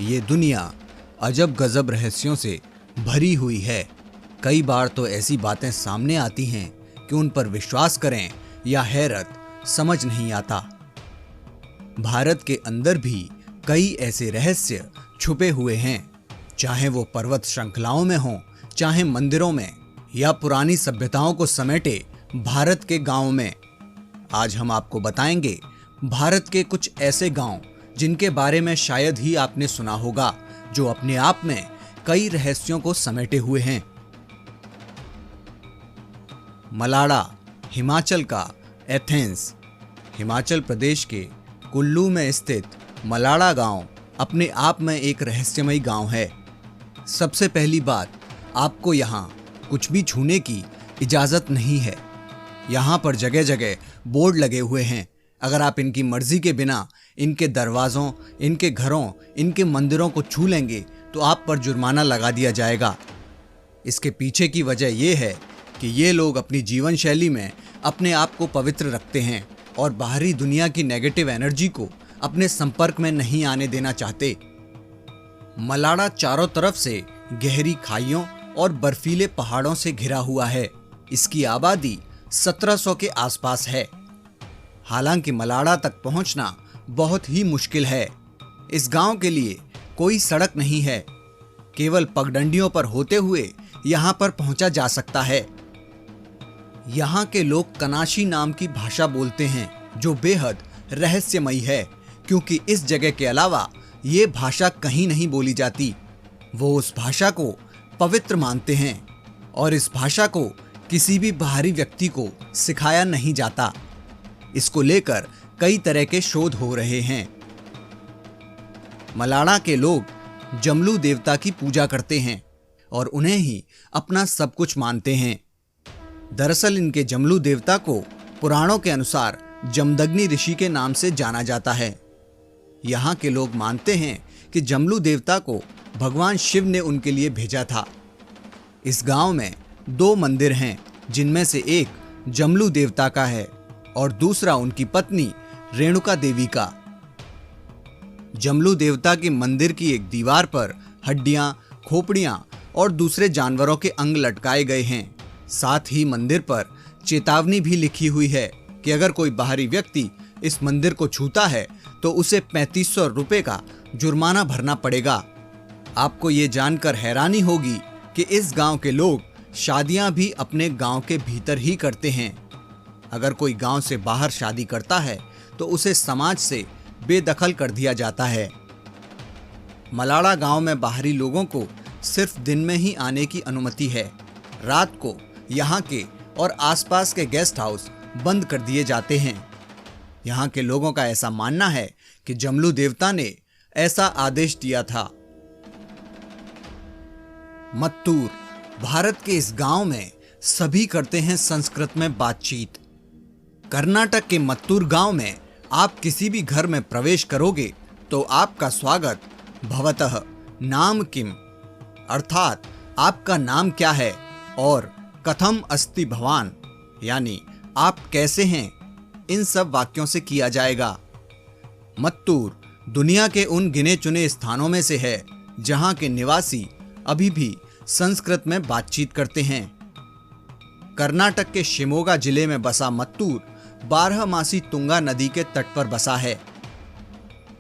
ये दुनिया अजब गजब रहस्यों से भरी हुई है। कई बार तो ऐसी बातें सामने आती हैं कि उन पर विश्वास करें या हैरत समझ नहीं आता। भारत के अंदर भी कई ऐसे रहस्य छुपे हुए हैं, चाहे वो पर्वत श्रृंखलाओं में हों, चाहे मंदिरों में या पुरानी सभ्यताओं को समेटे भारत के गांवों में। आज हम आपको बताएंगे भारत के कुछ ऐसे गांव जिनके बारे में शायद ही आपने सुना होगा, जो अपने आप में कई रहस्यों को समेटे हुए हैं। मलाड़ा, हिमाचल का एथेंस। हिमाचल प्रदेश के कुल्लू में स्थित मलाड़ा गांव अपने आप में एक रहस्यमयी गांव है। सबसे पहली बात, आपको यहाँ कुछ भी छूने की इजाजत नहीं है। यहाँ पर जगह जगह बोर्ड लगे हुए हैं। अगर आप इनकी मर्जी के बिना इनके दरवाजों, इनके घरों, इनके मंदिरों को छू लेंगे तो आप पर जुर्माना लगा दिया जाएगा। इसके पीछे की वजह यह है कि ये लोग अपनी जीवन शैली में अपने आप को पवित्र रखते हैं और बाहरी दुनिया की नेगेटिव एनर्जी को अपने संपर्क में नहीं आने देना चाहते। मलाड़ा चारों तरफ से गहरी खाइयों और बर्फीले पहाड़ों से घिरा हुआ है। इसकी आबादी 1700 के आसपास है। हालांकि मलाड़ा तक पहुंचना बहुत ही मुश्किल है। इस गांव के लिए कोई सड़क नहीं है, केवल पगडंडियों पर होते हुए यहां पर पहुंचा जा सकता है। यहां के लोग कनाशी नाम की भाषा बोलते हैं, जो बेहद रहस्यमयी है, क्योंकि इस जगह के अलावा ये भाषा कहीं नहीं बोली जाती। वो उस भाषा को पवित्र मानते हैं और इस भाषा को किसी भी बाहरी व्यक्ति को सिखाया नहीं जाता। इसको लेकर कई तरह के शोध हो रहे हैं। मलाड़ा के लोग जमलू देवता की पूजा करते हैं और उन्हें ही अपना सब कुछ मानते हैं। दरअसल इनके जमलू देवता को पुराणों के अनुसार जमदग्नि ऋषि के नाम से जाना जाता है। यहाँ के लोग मानते हैं कि जमलू देवता को भगवान शिव ने उनके लिए भेजा था। इस गांव में 2 मंदिर हैं, जिनमें से एक जमलू देवता का है और दूसरा उनकी पत्नी रेणुका देवी का। जमलू देवता के मंदिर की एक दीवार पर हड्डियां, खोपड़ियां और दूसरे जानवरों के अंग लटकाए गए हैं। साथ ही मंदिर पर चेतावनी भी लिखी हुई है कि अगर कोई बाहरी व्यक्ति इस मंदिर को छूता है तो उसे 3500 रुपए का जुर्माना भरना पड़ेगा। आपको ये जानकर हैरानी होगी कि इस गांव के लोग शादियां भी अपने गांव के भीतर ही करते हैं। अगर कोई गांव से बाहर शादी करता है तो उसे समाज से बेदखल कर दिया जाता है। मलाड़ा गांव में बाहरी लोगों को सिर्फ दिन में ही आने की अनुमति है। रात को यहाँ के और आसपास के गेस्ट हाउस बंद कर दिए जाते हैं। यहाँ के लोगों का ऐसा मानना है कि जमलू देवता ने ऐसा आदेश दिया था। मत्तूर। भारत के इस गांव में सभी करते हैं संस्कृत में बातचीत। कर्नाटक के मत्तूर गांव में आप किसी भी घर में प्रवेश करोगे तो आपका स्वागत भवतः नाम किम, अर्थात आपका नाम क्या है, और कथम अस्ति भवान, यानी आप कैसे हैं, इन सब वाक्यों से किया जाएगा। मत्तूर दुनिया के उन गिने चुने स्थानों में से है जहां के निवासी अभी भी संस्कृत में बातचीत करते हैं। कर्नाटक के शिमोगा जिले में बसा मत्तूर 12मासी तुंगा नदी के तट पर बसा है।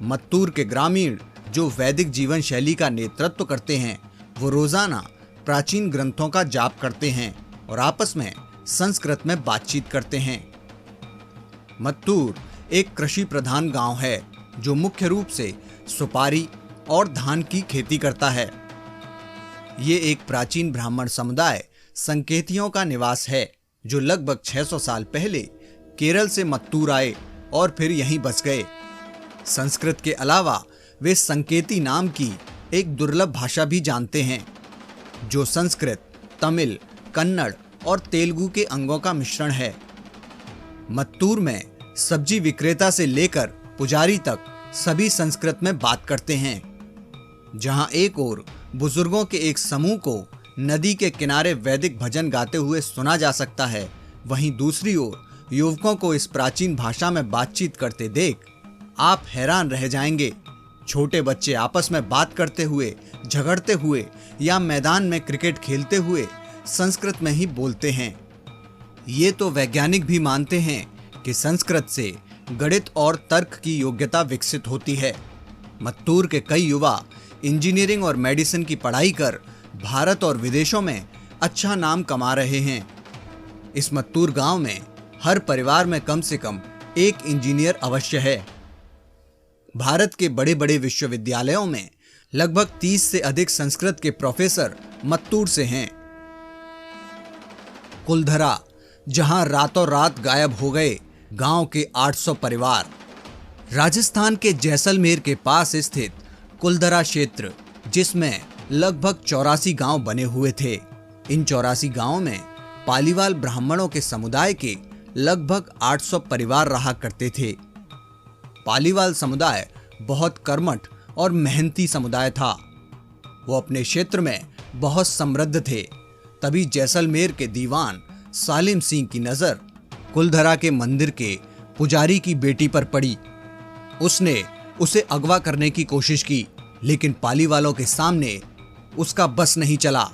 मत्तूर के ग्रामीण जो वैदिक जीवन शैली का नेतृत्व करते हैं, वो रोजाना प्राचीन ग्रंथों का जाप करते हैं और आपस में संस्कृत में बातचीत करते हैं। मत्तूर एक कृषि प्रधान गांव है जो मुख्य रूप से सुपारी और धान की खेती करता है। ये एक प्राचीन ब्राह्मण समुदाय संकेतियों का निवास है, जो लगभग 600 साल पहले केरल से मत्तूर आए और फिर यहीं बस गए। संस्कृत के अलावा वे संकेती नाम की एक दुर्लभ भाषा भी जानते हैं, जो संस्कृत, तमिल, कन्नड़ और तेलुगु के अंगों का मिश्रण है। मत्तूर में सब्जी विक्रेता से लेकर पुजारी तक सभी संस्कृत में बात करते हैं। जहां एक ओर बुजुर्गों के एक समूह को नदी के किनारे वैदिक भजन गाते हुए सुना जा सकता है, वहीं दूसरी ओर युवकों को इस प्राचीन भाषा में बातचीत करते देख आप हैरान रह जाएंगे छोटे बच्चे आपस में बात करते हुए, झगड़ते हुए या मैदान में क्रिकेट खेलते हुए संस्कृत में ही बोलते हैं। ये तो वैज्ञानिक भी मानते हैं कि संस्कृत से गणित और तर्क की योग्यता विकसित होती है। मत्तूर के कई युवा इंजीनियरिंग और मेडिसिन की पढ़ाई कर भारत और विदेशों में अच्छा नाम कमा रहे हैं। इस मत्तूर गांव में हर परिवार में कम से कम एक इंजीनियर अवश्य है। भारत के बड़े बड़े विश्वविद्यालयों में लगभग 30 से अधिक संस्कृत के प्रोफेसर मत्तूर से हैं। कुलधरा, जहां रातों रात गायब हो गए गांव के 800 परिवार। राजस्थान के जैसलमेर के पास स्थित कुलधरा क्षेत्र, जिसमें लगभग 84 गांव बने हुए थे। इन 84 गांवों में पालीवाल ब्राह्मणों के समुदाय के लगभग 800 परिवार रहा करते थे। पालीवाल समुदाय बहुत कर्मठ और मेहनती समुदाय था। वो अपने क्षेत्र में बहुत समृद्ध थे। तभी जैसलमेर के दीवान सालिम सिंह की नजर कुलधरा के मंदिर के पुजारी की बेटी पर पड़ी। उसने उसे अगवा करने की कोशिश की, लेकिन पालीवालों के सामने उसका बस नहीं चला।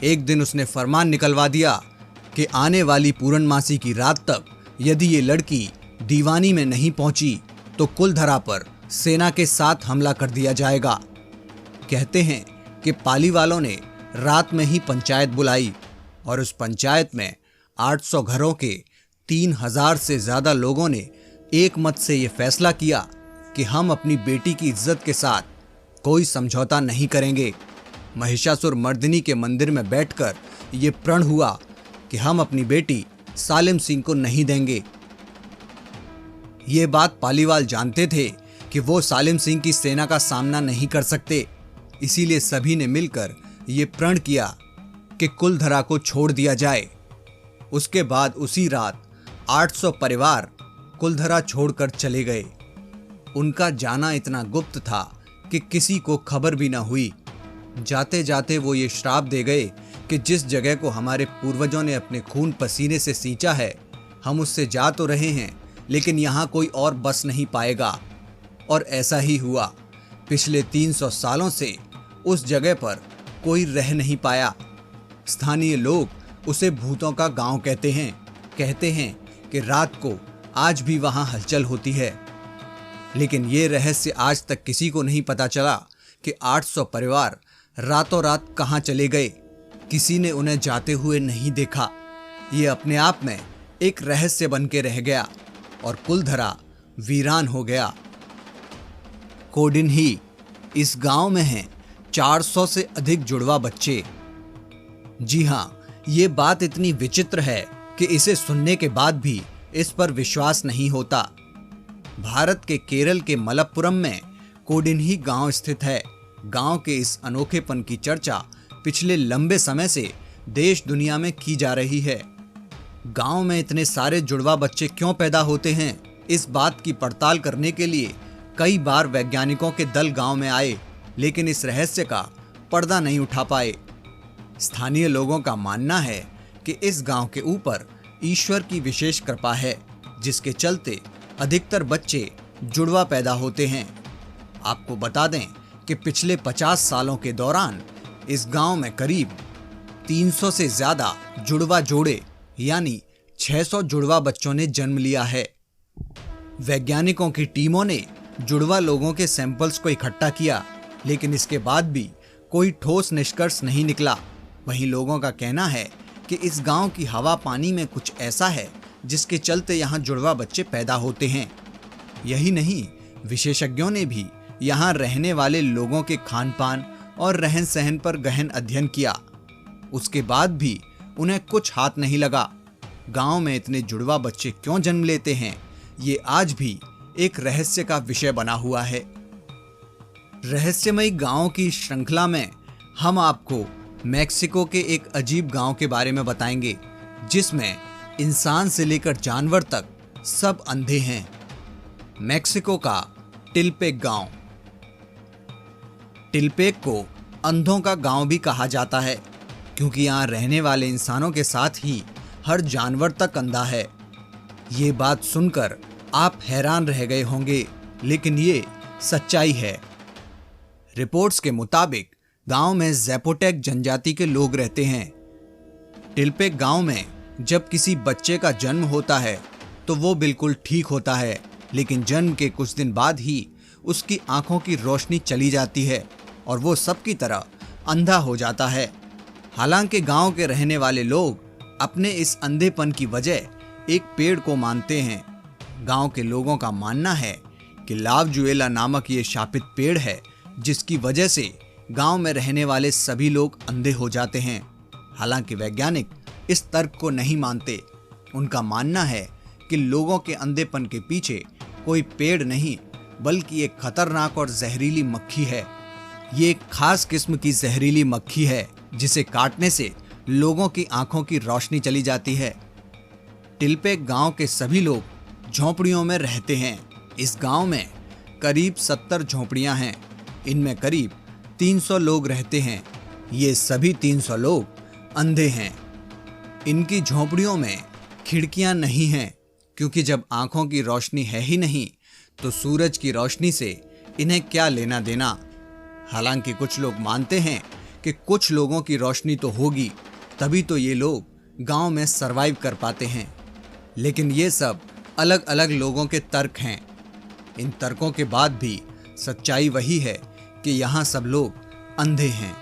एक दिन उसने फरमान निकलवा दिया कि आने वाली पूर्णमासी की रात तक यदि ये लड़की दीवानी में नहीं पहुंची तो कुलधरा पर सेना के साथ हमला कर दिया जाएगा। कहते हैं कि पालीवालों ने रात में ही पंचायत बुलाई और उस पंचायत में 800 घरों के 3000 से ज्यादा लोगों ने एक मत से ये फैसला किया कि हम अपनी बेटी की इज्जत के साथ कोई समझौता नहीं करेंगे। महिषासुर मर्दिनी के मंदिर में बैठकर ये प्रण हुआ कि हम अपनी बेटी सालिम सिंह को नहीं देंगे। ये बात पालीवाल जानते थे कि वो सालिम सिंह की सेना का सामना नहीं कर सकते, इसीलिए सभी ने मिलकर ये प्रण किया कि कुलधरा को छोड़ दिया जाए। उसके बाद उसी रात 800 परिवार कुलधरा छोड़कर चले गए। उनका जाना इतना गुप्त था कि किसी को खबर भी न हुई। जाते जाते वो ये श्राप दे गए कि जिस जगह को हमारे पूर्वजों ने अपने खून पसीने से सींचा है, हम उससे जा तो रहे हैं, लेकिन यहाँ कोई और बस नहीं पाएगा। और ऐसा ही हुआ। पिछले 300 सालों से उस जगह पर कोई रह नहीं पाया। स्थानीय लोग उसे भूतों का गांव कहते हैं। कहते हैं कि रात को आज भी वहां हलचल होती है। लेकिन ये रहस्य आज तक किसी को नहीं पता चला कि 800 परिवार रातों रात कहां चले गए। किसी ने उन्हें जाते हुए नहीं देखा। ये अपने आप में एक रहस्य बन के रह गया और कुलधरा वीरान हो गया। कोडिन्ही, इस गांव में हैं 400 से अधिक जुड़वा बच्चे। जी हाँ, ये बात इतनी विचित्र है कि इसे सुनने के बाद भी इस पर विश्वास नहीं होता। भारत के केरल के मलप्पुरम में कोडिन्ही गांव स्थित है। गांव के इस अनोखेपन की चर्चा पिछले लंबे समय से देश दुनिया में की जा रही है। गांव में इतने सारे जुड़वा बच्चे क्यों पैदा होते हैं, इस बात की पड़ताल करने के लिए कई बार वैज्ञानिकों के दल गांव में आए, लेकिन इस रहस्य का पर्दा नहीं उठा पाए। स्थानीय लोगों का मानना है कि इस गांव के ऊपर ईश्वर की विशेष कृपा है, जिसके चलते अधिकतर बच्चे जुड़वा पैदा होते हैं। आपको बता दें कि पिछले 50 सालों के दौरान इस गांव में करीब 300 से ज्यादा जुड़वा जोड़े यानी 600 जुड़वा बच्चों ने जन्म लिया है। वैज्ञानिकों की टीमों ने जुड़वा लोगों के सैंपल्स को इकट्ठा किया, लेकिन इसके बाद भी कोई ठोस निष्कर्ष नहीं निकला। वहीं लोगों का कहना है कि इस गांव की हवा पानी में कुछ ऐसा है जिसके चलते यहाँ जुड़वा बच्चे पैदा होते हैं। यही नहीं, विशेषज्ञों ने भी यहाँ रहने वाले लोगों के खान पान और रहन सहन पर गहन अध्ययन किया। उसके बाद भी उन्हें कुछ हाथ नहीं लगा। गांव में इतने जुड़वा बच्चे क्यों जन्म लेते हैं, ये आज भी एक रहस्य का विषय बना हुआ है। रहस्यमयी गांव की श्रृंखला में हम आपको मैक्सिको के एक अजीब गांव के बारे में बताएंगे, जिसमें इंसान से लेकर जानवर तक सब अंधे हैं। मैक्सिको का टिलपेक गांव। टिलपेक को अंधों का गांव भी कहा जाता है, क्योंकि यहाँ रहने वाले इंसानों के साथ ही हर जानवर तक अंधा है। ये बात सुनकर आप हैरान रह गए होंगे, लेकिन ये सच्चाई है। रिपोर्ट्स के मुताबिक गांव में ज़ैपोटेक जनजाति के लोग रहते हैं। टिलपेक गांव में जब किसी बच्चे का जन्म होता है तो वो बिल्कुल ठीक होता है, लेकिन जन्म के कुछ दिन बाद ही उसकी आंखों की रोशनी चली जाती है और वो सबकी तरह अंधा हो जाता है। हालांकि गांव के रहने वाले लोग अपने इस अंधेपन की वजह एक पेड़ को मानते हैं। गांव के लोगों का मानना है कि लावजुएला नामक ये शापित पेड़ है, जिसकी वजह से गांव में रहने वाले सभी लोग अंधे हो जाते हैं। हालांकि वैज्ञानिक इस तर्क को नहीं मानते। उनका मानना है कि लोगों के अंधेपन के पीछे कोई पेड़ नहीं, बल्कि एक खतरनाक और जहरीली मक्खी है। ये एक खास किस्म की जहरीली मक्खी है जिसे काटने से लोगों की आंखों की रोशनी चली जाती है। टिलपेक गांव के सभी लोग झोंपड़ियों में रहते हैं। इस गांव में करीब 70 झोंपड़ियां हैं। इनमें करीब 300 लोग रहते हैं। ये सभी 300 लोग अंधे हैं। इनकी झोंपड़ियों में खिड़कियां नहीं हैं, क्योंकि जब आंखों की रोशनी है ही नहीं तो सूरज की रोशनी से इन्हें क्या लेना देना। हालांकि कुछ लोग मानते हैं कि कुछ लोगों की रोशनी तो होगी, तभी तो ये लोग गांव में सरवाइव कर पाते हैं। लेकिन ये सब अलग अलग लोगों के तर्क हैं। इन तर्कों के बाद भी सच्चाई वही है कि यहाँ सब लोग अंधे हैं।